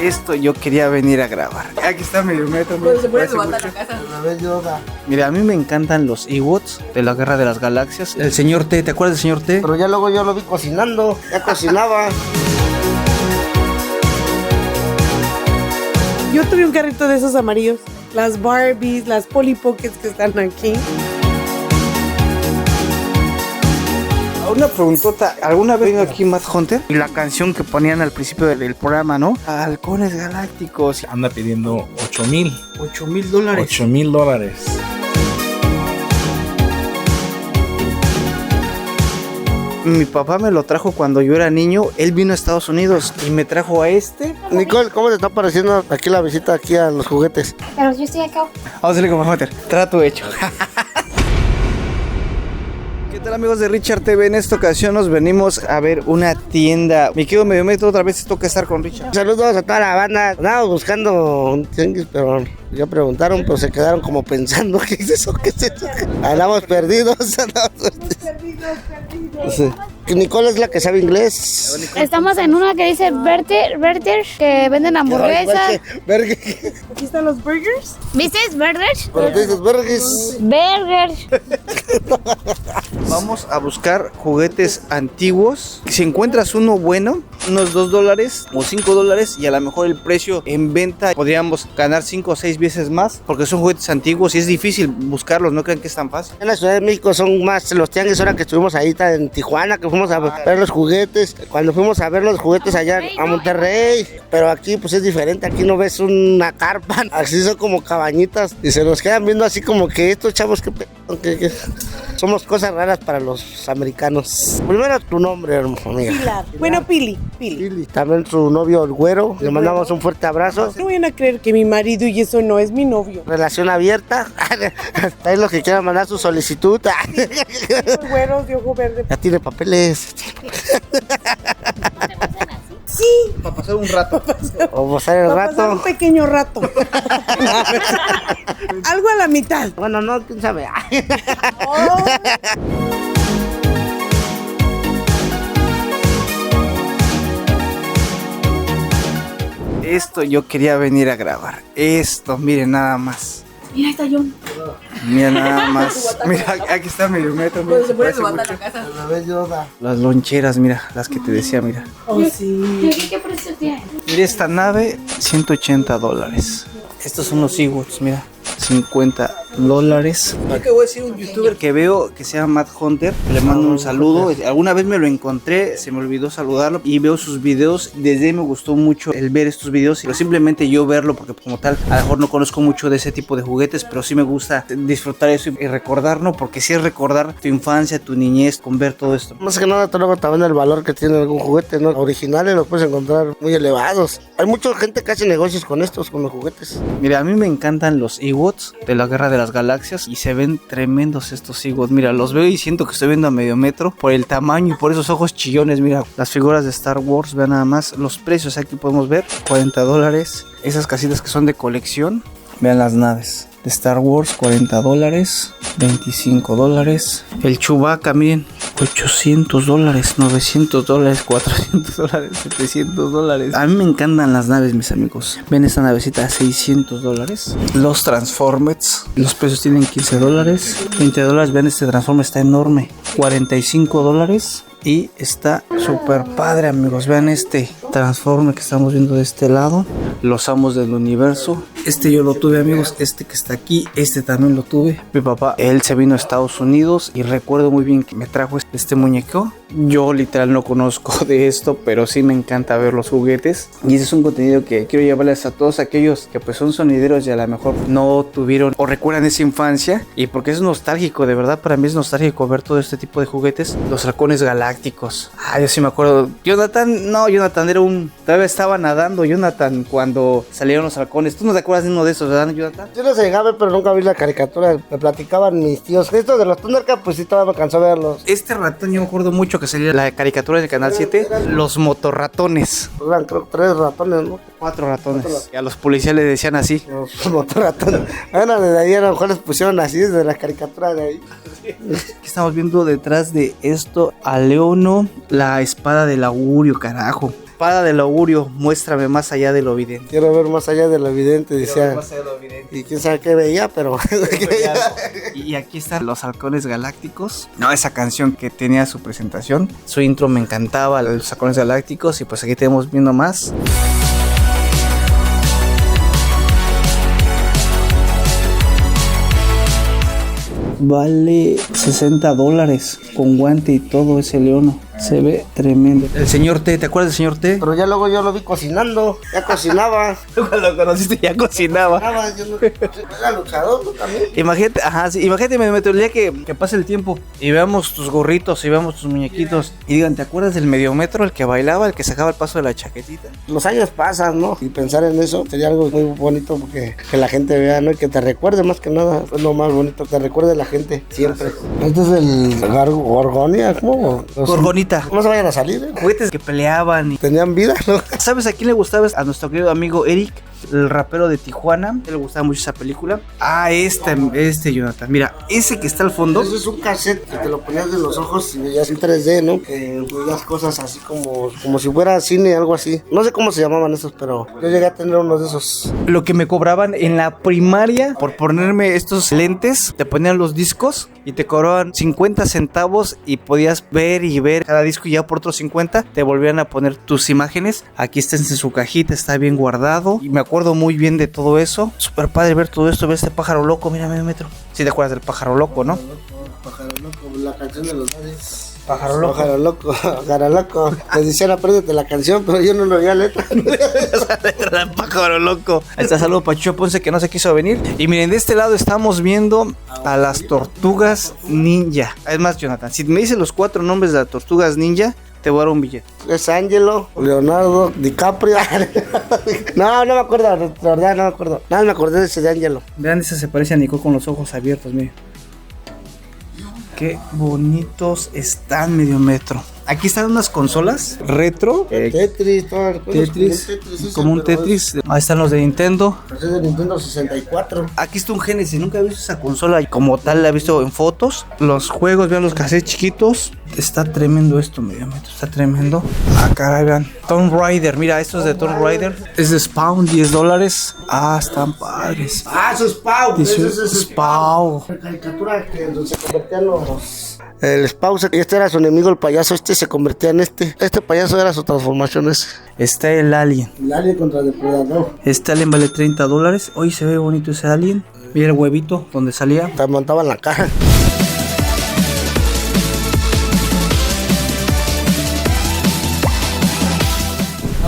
Esto yo quería venir a grabar. Aquí está mi metro. Cuando se pone su bata en la casa. Mira, a mí me encantan los Ewoks de la Guerra de las Galaxias. El señor T, ¿te acuerdas del señor T? Pero ya luego yo lo vi cocinando, ya cocinaba. Yo tuve un carrito de esos amarillos. Las Barbies, las Polly Pockets que están aquí. Una preguntota, ¿alguna vez vino aquí Mad Hunter? Y la canción que ponían al principio del programa, ¿no? Halcones Galácticos. Anda pidiendo $8,000. $8,000. $8,000. Mi papá me lo trajo cuando yo era niño. Él vino a Estados Unidos y me trajo a este. Nicole, ¿cómo te está pareciendo aquí la visita aquí a los juguetes? Pero yo estoy acá. Vamos a hacerle como Mad Hunter. Trato hecho. ¿Qué tal, amigos de Richard TV? En esta ocasión nos venimos a ver una tienda. Mi querido Medio Metro, otra vez toca estar con Richard. Saludos a toda la banda. Andábamos buscando un tianguis, pero ya preguntaron, pero se quedaron como pensando, ¿qué es eso? ¿Qué es eso? Andamos perdidos. Sí. Nicole es la que sabe inglés. Estamos en una que dice Burger, que venden hamburguesas. Aquí están los burgers. ¿Viste? Burgers. Pero tú dices burgers. Burgers. Vamos a buscar juguetes antiguos. Si encuentras uno bueno, unos $2 o $5, y a lo mejor el precio en venta podríamos ganar 5 o 6 veces más, porque son juguetes antiguos y es difícil buscarlos. No crean que es tan fácil. En la Ciudad de México son más los tianguis. Ahora que estuvimos ahí en Tijuana, que fuimos a ver los juguetes. Cuando fuimos a ver los juguetes allá a Monterrey, pero aquí pues es diferente. Aquí no ves una carpa, así son como cabañitas y se nos quedan viendo así como que estos chavos que somos cosas raras para los americanos. Primero tu nombre, amiga. Pilar. Bueno, Pili. También su novio, el güero. Le mandamos un fuerte abrazo. No vayan a creer que mi marido y eso no es mi novio. Relación abierta. Ahí los que quieran mandar su solicitud. Los güeros de ojo verde. Ya tiene papeles. Sí. Para pasar un rato. O pasar el Va a pasar un rato. pequeño rato. Algo a la mitad. Bueno, no, quién sabe. Oh. Esto yo quería venir a grabar. Esto, miren nada más. Mira, ahí está John. Mira nada más. Mira, aquí está Medio Metro. Cuando se pone Parece su bata mucho. en la casa. Las loncheras, mira, las que te decía, mira. Oh, sí. ¿Qué precio tiene? Mira esta nave, $180. Estos son los Ewoks, mira, $50. Yo que voy a decir un youtuber que veo que se llama Mad Hunter, le mando un saludo. Alguna vez me lo encontré, se me olvidó saludarlo y veo sus videos. Desde ahí me gustó mucho el ver estos videos, pero simplemente yo verlo, porque como tal, a lo mejor no conozco mucho de ese tipo de juguetes, pero sí me gusta disfrutar eso y recordarlo, porque sí es recordar tu infancia, tu niñez, con ver todo esto. Más que nada, luego también el valor que tiene algún juguete, ¿no? Originales los puedes encontrar muy elevados. Hay mucha gente que hace negocios con estos, con los juguetes. Mira, a mí me encantan los Ewoks de la Guerra de las Galaxias y se ven tremendos estos Ewoks. Mira, los veo y siento que estoy viendo a Medio Metro por el tamaño y por esos ojos chillones. Mira, las figuras de Star Wars, vean nada más los precios. Aquí podemos ver $40. Esas casitas que son de colección, vean las naves de Star Wars, $40, $25. El Chewbacca, miren, $800, $900, $400, $700. A mí me encantan las naves, mis amigos. Ven esta navecita a $600. Los Transformers, los precios tienen $15, $20. Vean, este Transformer está enorme, $45. Y está súper padre, amigos. Vean este Transformer que estamos viendo de este lado. Los amos del universo. Este yo lo tuve, amigos. Este que está aquí, este también lo tuve. Mi papá, él se vino a Estados Unidos y recuerdo muy bien que me trajo este muñeco. Yo literal no conozco de esto, pero sí me encanta ver los juguetes. Y ese es un contenido que quiero llevarles a todos aquellos que pues son sonideros y a lo mejor no tuvieron o recuerdan esa infancia. Y porque es nostálgico, de verdad para mí es nostálgico ver todo este tipo de juguetes. Los halcones galácticos. Yo sí me acuerdo. Jonathan era todavía estaba nadando Jonathan cuando salieron los halcones. ¿Tú no te acuerdas de uno de esos, verdad, Jonathan? Yo los llegué a ver, pero nunca vi la caricatura. Me platicaban mis tíos. Esto de los Thundercats, pues sí, todavía me cansó a verlos. Este ratón yo me acuerdo mucho que salía la caricatura en el canal 7. Los motorratones. Eran creo 3 ratones, ¿no? 4 ratones. Y a los policías les decían así. Los motorratones. Bueno, desde ahí a lo mejor les pusieron así, desde la caricatura de ahí. Aquí estamos viendo detrás de esto a Leono, la espada del augurio, carajo. espada del augurio, muéstrame más allá de lo evidente. Quiero ver más allá de lo evidente, decía. Más allá de lo evidente. Y quién sabe qué veía, pero... Y aquí están los halcones galácticos. No, esa canción que tenía su presentación. Su intro me encantaba, los halcones galácticos. Y pues aquí tenemos viendo más. Vale $60 con guante y todo ese leono. Se ve tremendo. El señor T, ¿te acuerdas del señor T? Pero ya luego yo lo vi cocinando, ya cocinaba. Cuando lo conociste ya cocinaba. Yo no, era luchador, ¿no? También. Imagínate, ajá, sí, imagínate, me el día que pase el tiempo y veamos tus gorritos y veamos tus muñequitos y digan, ¿te acuerdas del mediometro, el que bailaba, el que sacaba el paso de la chaquetita? Los años pasan, ¿no? Y pensar en eso sería algo muy bonito porque que la gente vea, ¿no? Y que te recuerde más que nada, es lo más bonito, que te recuerde la gente siempre. Este es el Gorgonia, ¿cómo? Gorgonita. No se vayan a salir, ¿eh? Juguetes que peleaban y... Tenían vida, ¿no? ¿Sabes a quién le gustaba? A nuestro querido amigo Eric, el rapero de Tijuana. A él le gustaba mucho esa película. Ah, este Jonathan. Mira, ese que está al fondo. Eso es un cassette que te lo ponías en los ojos y veías en 3D, ¿no? Que veías cosas así como si fuera cine, algo así. No sé cómo se llamaban esos, pero yo llegué a tener uno de esos. Lo que me cobraban en la primaria por ponerme estos lentes, te ponían los discos y te cobraban 50 centavos y podías ver y ver cada disco y ya por otros 50 te volvían a poner tus imágenes. Aquí está en su cajita, está bien guardado y me acuerdo muy bien de todo eso. Súper padre ver todo esto, ver este pájaro loco, mira medio metro. Si te acuerdas del pájaro loco, ¿no? Pájaro loco, la canción de los Daddies. Pájaro loco. Pájaro loco, pájaro loco. Te decían apréndete la canción, pero yo no lo oía letra. Pájaro loco. Ahí está, saludo para Chucho Ponce que no se quiso venir. Y miren, de este lado estamos viendo a las tortugas ninja. Es más, Jonathan, si me dices los 4 nombres de las tortugas ninja, te voy a dar un billete. Es Angelo, Leonardo, DiCaprio. No me acuerdo, la verdad no me acuerdo. Nada me acordé de ese de Angelo. Vean, esa se parece a Nico con los ojos abiertos, miren. Qué bonitos están, medio metro. Aquí están unas consolas retro. Tetris, todas las cosas. Tetris, como un pero Tetris. Ahí están los de Nintendo. Es de Nintendo 64. Aquí está un Genesis. Nunca he visto esa consola como tal. La he visto en fotos. Los juegos, vean los cassettes chiquitos. Está tremendo esto, medio metro. Está tremendo. Ah, caray, vean. Tomb Raider. Mira, esto es de Tomb Raider. Es de Spawn, $10. Ah, están padres. Ah, eso es Pau. Eso es Spawn. La caricatura que se convertían los... El Spawn, este era su enemigo, el payaso, este se convertía en este. Este payaso era su transformación ese. Está el Alien. El Alien contra el Depredador. Este Alien vale $30. Hoy se ve bonito ese Alien. Mira el huevito donde salía. Te montaban la caja.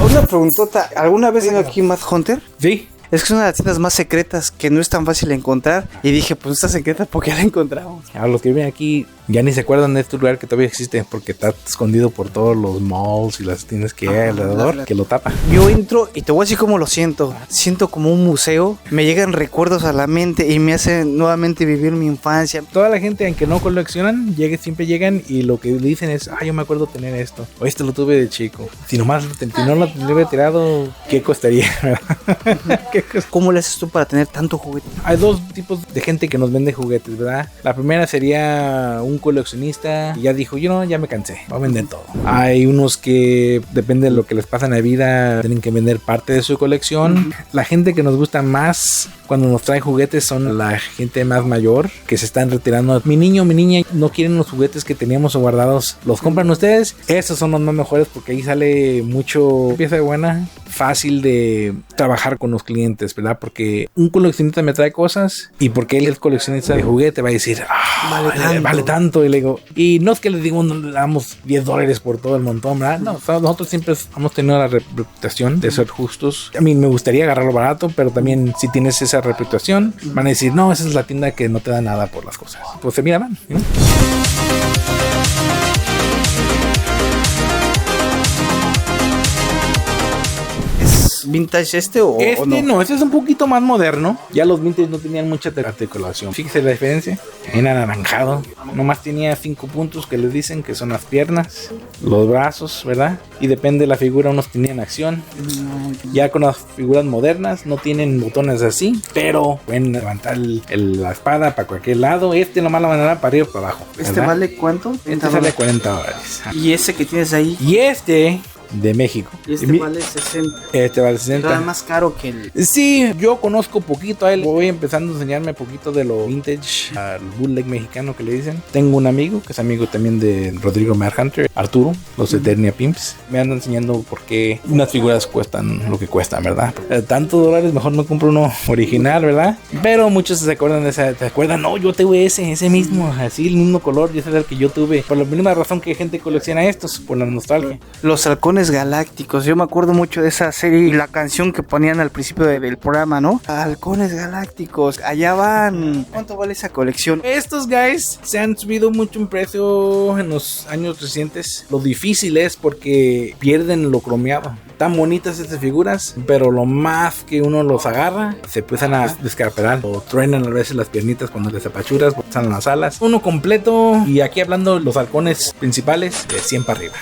Una preguntota. ¿Alguna vez venido aquí Mad Hunter? Sí. Es que es una de las tiendas más secretas que no es tan fácil de encontrar. Y dije, pues está secreta porque ya la encontramos. A los que viven aquí ya ni se acuerdan de este lugar que todavía existe porque está escondido por todos los malls y las tiendas que hay alrededor que lo tapan. Yo entro y te voy a decir cómo lo siento. Siento como un museo. Me llegan recuerdos a la mente y me hacen nuevamente vivir mi infancia. Toda la gente, aunque no coleccionan, siempre llegan y lo que dicen es, yo me acuerdo tener esto. O este lo tuve de chico. Si no lo hubiera tirado, ¿qué costaría? ¿Cómo le haces tú para tener tanto juguete? Hay 2 tipos de gente que nos vende juguetes, ¿verdad? La primera sería un coleccionista y ya dijo, ya me cansé, voy a vender todo. Hay unos que, depende de lo que les pasa en la vida, tienen que vender parte de su colección. La gente que nos gusta más cuando nos trae juguetes son la gente más mayor que se están retirando. Mi niño, mi niña no quieren los juguetes que teníamos guardados, los compran ustedes. Esos son los más mejores porque ahí sale mucho pieza buena, fácil de trabajar con los clientes, ¿verdad? Porque un coleccionista me trae cosas y porque él es coleccionista de juguete va a decir, vale tanto. Y le digo, y no es que les digo, no le damos $10 por todo el montón, ¿verdad? No, nosotros siempre hemos tenido la reputación de ser justos. A mí me gustaría agarrarlo barato, pero también si tienes esa reputación, van a decir, no, esa es la tienda que no te da nada por las cosas. Pues se mira mal, ¿no? ¿Vintage o no? Este es un poquito más moderno. Ya los vintage no tenían mucha articulación. Fíjese la diferencia. En anaranjado. Nomás tenía 5 puntos que les dicen que son las piernas, los brazos, ¿verdad? Y depende de la figura, unos tenían acción. Ya con las figuras modernas no tienen botones así, pero pueden levantar la espada para cualquier lado. Nomás la manera para arriba o para abajo, ¿verdad? ¿Este vale cuánto? Este sale $40. ¿Y ese que tienes ahí? Y este de México. Y este Mi- vale 60. Este vale Era 60. más caro que el... Sí, yo conozco poquito a él. Voy empezando a enseñarme poquito de lo vintage, al bootleg mexicano que le dicen. Tengo un amigo que es amigo también de Rodrigo Hunter, Arturo, los Eternia Pimps. Me anda enseñando por qué unas figuras cuestan lo que cuestan, ¿verdad? Tantos dólares, mejor no compro uno original, ¿verdad? Pero muchos se acuerdan de esa. ¿Te acuerdan? No, yo tuve ese mismo, así, el mismo color, y ese es el que yo tuve. Por la misma razón que gente colecciona estos, por la nostalgia. Los halcones galácticos. Yo me acuerdo mucho de esa serie y la canción que ponían al principio del programa, ¿no? Halcones galácticos. Allá van. ¿Cuánto vale esa colección? Estos guys se han subido mucho en precio en los años recientes. Lo difícil es porque pierden lo cromeado. Tan bonitas estas figuras, pero lo más que uno los agarra, se empiezan a descarpelar o truenan a veces las piernitas cuando les apachuras, salen las alas. Uno completo, y aquí hablando los halcones principales, de 100 para arriba.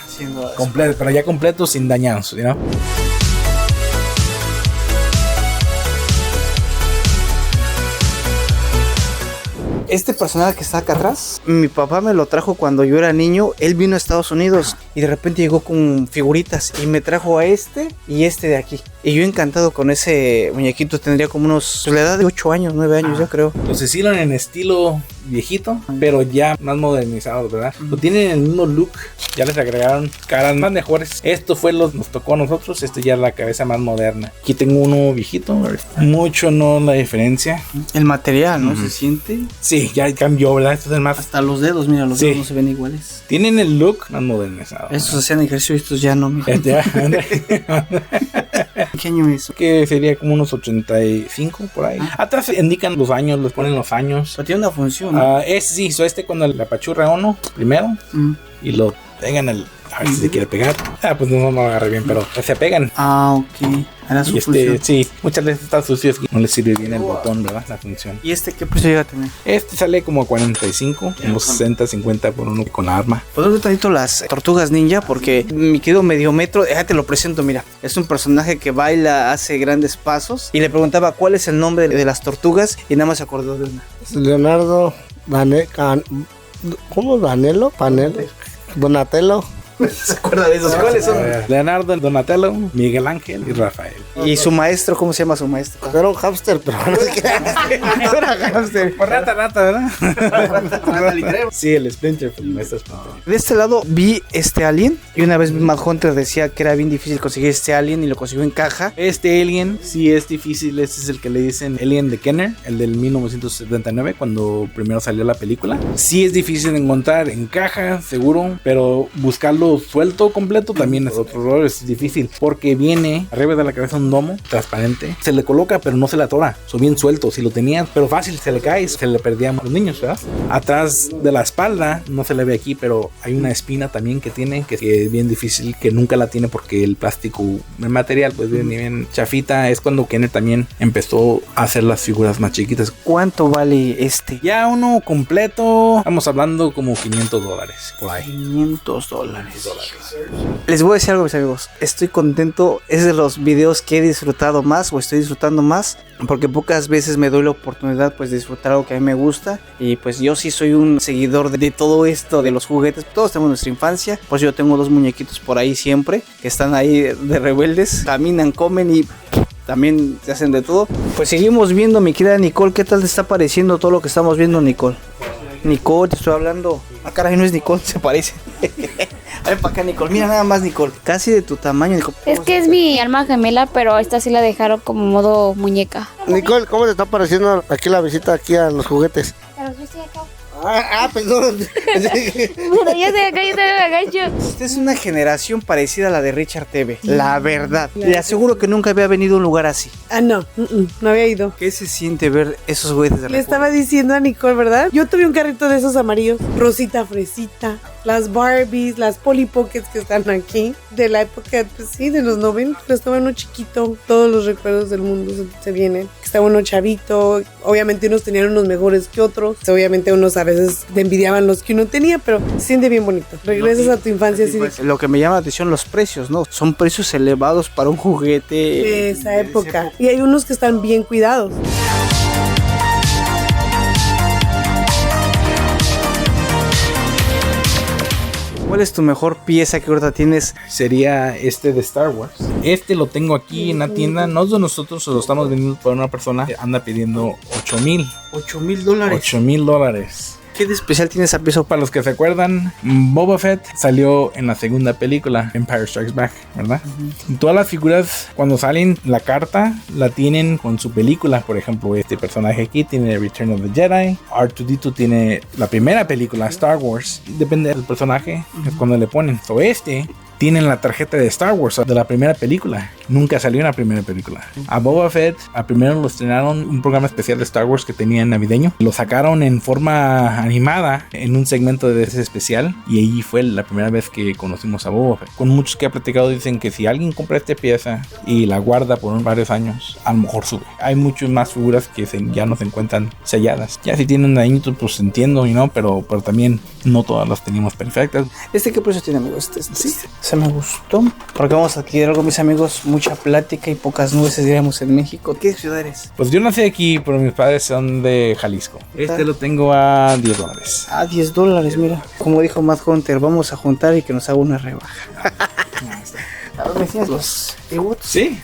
Completo, pero ya completo sin dañados, ¿no? Este personaje que está acá atrás, mi papá me lo trajo cuando yo era niño. Él vino a Estados Unidos y de repente llegó con figuritas y me trajo a este y este de aquí. Y yo encantado con ese muñequito. Tendría como unos, pues, la edad de 8 años, 9 años, yo creo. Los hicieron en estilo viejito, pero ya más modernizados, ¿verdad? Lo tienen el mismo look, ya les agregaron caras más mejores. Esto fue nos tocó a nosotros, este ya es la cabeza más moderna. Aquí tengo uno viejito, mucho no la diferencia. El material, ¿no? Se siente. Sí, ya cambió, ¿verdad? Esto es el más. Hasta los dedos, mira, los Sí. dedos no se ven iguales. Tienen el look más modernizado. Estos hacían ejercicio y estos ya no, mira. Este, ¿Qué año es? que sería como unos 85 por ahí. Atrás indican los años, les ponen los años. Pero tiene una función, ¿no? Sí, este cuando la apachurra uno primero y lo pegan a ver si se quiere pegar. Pues no lo agarré bien, pero se pegan. Ah, ok. Era su Y función. sí, muchas veces está sucio, es que no le sirve bien el botón, ¿verdad? La función. ¿Y este qué precio llega a tener? Este sale como a 45, unos 60, 50 por uno con la arma. ¿Puedo ver tantito las tortugas ninja? Porque mi querido Mediometro, te lo presento, mira. Es un personaje que baila, hace grandes pasos. Y le preguntaba cuál es el nombre de las tortugas y nada más se acordó de una. Leonardo ¿cómo? ¿Danelo? Donatello. ¿Se acuerda de esos? ¿Cuáles son? Leonardo, Donatello, Miguel Ángel y Rafael. ¿Y su maestro? ¿Cómo se llama su maestro? Era un hámster, pero no sé qué. Era hámster. Por rata, ¿verdad? Sí, el Splinter, el maestro Splinter. De este lado vi este alien y una vez Mad Hunter decía que era bien difícil conseguir este alien y lo consiguió en caja. Este alien sí es difícil, este es el que le dicen Alien de Kenner, el del 1979, cuando primero salió la película. Sí es difícil de encontrar en caja, seguro, pero buscarlo suelto completo también es otro error, es difícil, porque viene arriba de la cabeza un domo transparente, se le coloca pero no se le atora, son bien sueltos, si lo tenías, pero fácil, se le cae, se le perdían a los niños, ¿verdad? Atrás de la espalda, no se le ve aquí, pero hay una espina también que tiene, que es bien difícil, que nunca la tiene porque el plástico, el material pues bien chafita. Es cuando Kenner también empezó a hacer las figuras más chiquitas. ¿Cuánto vale este? Ya uno completo, estamos hablando como $500 por ahí. $500. Les voy a decir algo, mis amigos. Estoy contento. Es de los videos que he disfrutado más o estoy disfrutando más, porque pocas veces me doy la oportunidad pues de disfrutar algo que a mí me gusta. Y pues yo sí soy un seguidor de todo esto, de los juguetes. Todos tenemos nuestra infancia. Pues yo tengo 2 muñequitos por ahí siempre, que están ahí de rebeldes. Caminan, comen y también se hacen de todo. Pues seguimos viendo, mi querida Nicole. ¿Qué tal te está pareciendo todo lo que estamos viendo, Nicole? Nicole, te estoy hablando. Ah, caray, no es Nicole, se parece. A ver para acá, Nicole. Mira nada más, Nicole. Casi de tu tamaño, Nicole. Es que es mi alma gemela, pero esta sí la dejaron como modo muñeca. Nicole, ¿cómo te está pareciendo aquí la visita aquí a los juguetes? Pero yo estoy acá. Perdón. Pero yo estoy acá, yo te agacho. Esta es una generación parecida a la de Richard TV. La verdad. Le aseguro que nunca había venido a un lugar así. No, no había ido. ¿Qué se siente ver esos juguetes de Le recuerdo? estaba diciendo a Nicole, ¿verdad? Yo tuve un carrito de esos amarillos, rosita, fresita, las Barbies, las Polly Pockets que están aquí, de la época, pues sí, de los 90, pero estaba uno chiquito, todos los recuerdos del mundo se vienen. Estaba uno chavito, obviamente unos tenían unos mejores que otros, obviamente unos a veces te envidiaban los que uno tenía, pero se siente bien bonito. Regresas a tu infancia así de Lo que me llama la atención, los precios, ¿no? Son precios elevados para un juguete de esa época. Y hay unos que están bien cuidados. ¿Cuál es tu mejor pieza que ahorita tienes? Sería este de Star Wars. Este lo tengo aquí en la tienda. No es de nosotros, se lo estamos vendiendo por una persona que anda pidiendo $8,000. $8,000. $8,000. ¿Qué de especial tiene esa pieza? Para los que se acuerdan, Boba Fett salió en la segunda película, Empire Strikes Back, ¿verdad? Todas las figuras, cuando salen la carta, la tienen con su película. Por ejemplo, este personaje aquí tiene Return of the Jedi. R2-D2 tiene la primera película, Star Wars. Depende del personaje, es cuando le ponen. So tienen la tarjeta de Star Wars de la primera película. Nunca salió en la primera película. A Boba Fett, a primero lo estrenaron un programa especial de Star Wars que tenía navideño. Lo sacaron en forma animada en un segmento de ese especial. Y ahí fue la primera vez que conocimos a Boba Fett. Con muchos que he platicado dicen que si alguien compra esta pieza y la guarda por varios años, a lo mejor sube. Hay muchas más figuras que ya no se encuentran selladas. Ya si tienen un dañito, pues entiendo, pero también no todas las tenemos perfectas. ¿Este qué precio tiene, amigos? Sí. Se me gustó. Porque vamos a adquirir algo, mis amigos. Mucha plática y pocas nueces, diríamos, en México. ¿Qué ciudad eres? Pues yo nací aquí, pero mis padres son de Jalisco. Este lo tengo a $10. Ah, $10, mira. Como dijo Matt Hunter, vamos a juntar y que nos haga una rebaja. A ver, ¿me enseñas los Ewoks? Sí.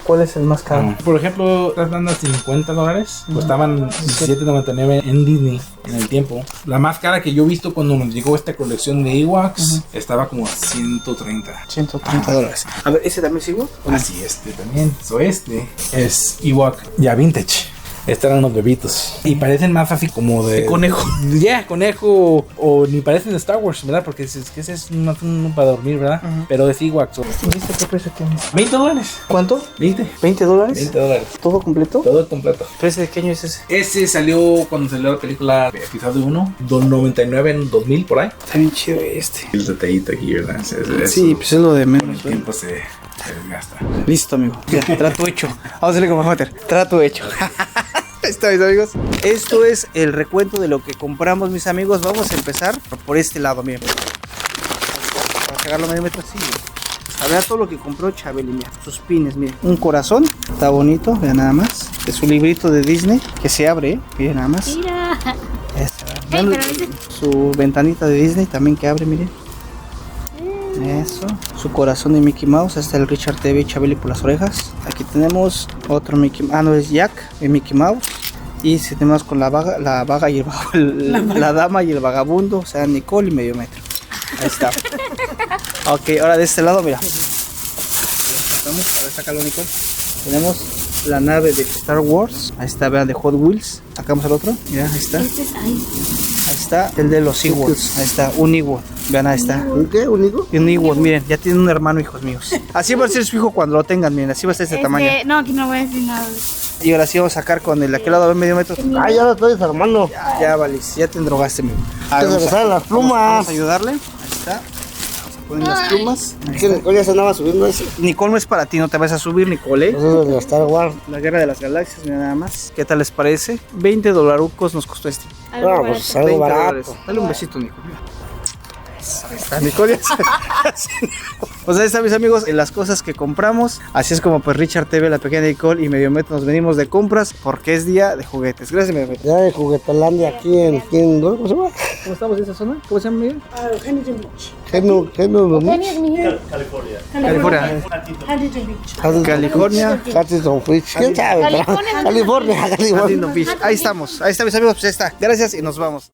¿Cuál es el más caro? Por ejemplo, estas bandas $50 costaban $17.99 en Disney en el tiempo. La más cara que yo he visto cuando nos llegó esta colección de Ewoks estaba como $130. $130. A ver, ¿ese también es Ewok? Así, este también. Este es Ewok ya vintage. Estos eran los bebitos. Y parecen más así como de conejo. Ya, conejo. O ni parecen de Star Wars, ¿verdad? Porque es que ese es uno para dormir, ¿verdad? Pero es Ewok. ¿Viste qué precio tienes? $20. ¿Cuánto? 20. ¿$20? $20. ¿Todo completo? Todo completo. ¿Precio de qué año es ese? Ese salió cuando salió la película episodio 1, $99 en 2000 por ahí. Está bien chido este. El detallito aquí, ¿verdad? Sí, pues es lo de menos. El tiempo se desgasta. Listo, amigo. Ya, trato hecho. Vamos a hacerle como Hunter. Trato hecho. Esto, mis amigos. Esto es el recuento de lo que compramos, mis amigos. Vamos a empezar por este lado, miren. Para sacarlo medio metro así. A ver todo lo que compró Chabeli, mira. Sus pines, miren. Un corazón. Está bonito, vean nada más. Es su librito de Disney que se abre, miren nada más. Mira. Vean su ventanita de Disney también que abre, miren. Eso, su corazón de Mickey Mouse. Está el Richard TV Chabeli por las orejas. Aquí tenemos otro Mickey. No, es Jack de Mickey Mouse. Y si tenemos con la vaga y la dama y el vagabundo, o sea, Nicole y medio metro. Ahí está. Ok, ahora de este lado, mira. Vamos a ver, sácalo, Nicole. Tenemos la nave de Star Wars. Ahí está, vean, de Hot Wheels. Sacamos el otro. Mira, ahí está. Ahí está el de los Ewoks. Ahí está, un Ewok. Vean, ahí está. ¿Un qué? ¿Un hijo? Un Ewok, miren, ya tiene un hermano, hijos míos. Así va a ser su hijo cuando lo tengan, miren, así va a ser ese tamaño. No, aquí no voy a decir nada. Y ahora sí vamos a sacar con el de aquel lado, a ver, medio metro. Ah, ya lo estoy desarmando. Ya, Valis, ya te endrogaste, amigo. Que se me salen las plumas. Vamos a ayudarle. Ahí está. Vamos a poner las plumas. Ahí Que está. Nicole ya se andaba subiendo eso. Nicole no es para ti, no te vas a subir, Nicole, ¿eh? Eso es de Star Wars. La guerra de las galaxias, mira nada más. ¿Qué tal les parece? $20 nos costó este. No, pues algo $20. barato. Dale un besito, Nicole. Mira. Ahí está, Nicole. Pues ahí está, mis amigos, en las cosas que compramos. Así es como pues Richard TV, la pequeña Nicole y Medio Metro nos venimos de compras porque es día de juguetes. Gracias, Medio Metro. Ya de Juguetolandia aquí en ¿cómo se llama? ¿Cómo estamos en esa zona? ¿Cómo se llama, Miguel? Huntington Beach. California. California. Huntington Beach. ¿Quién sabe? California. Huntington Beach. Ahí estamos. Ahí está, mis amigos. Pues ahí está. Gracias y nos vamos.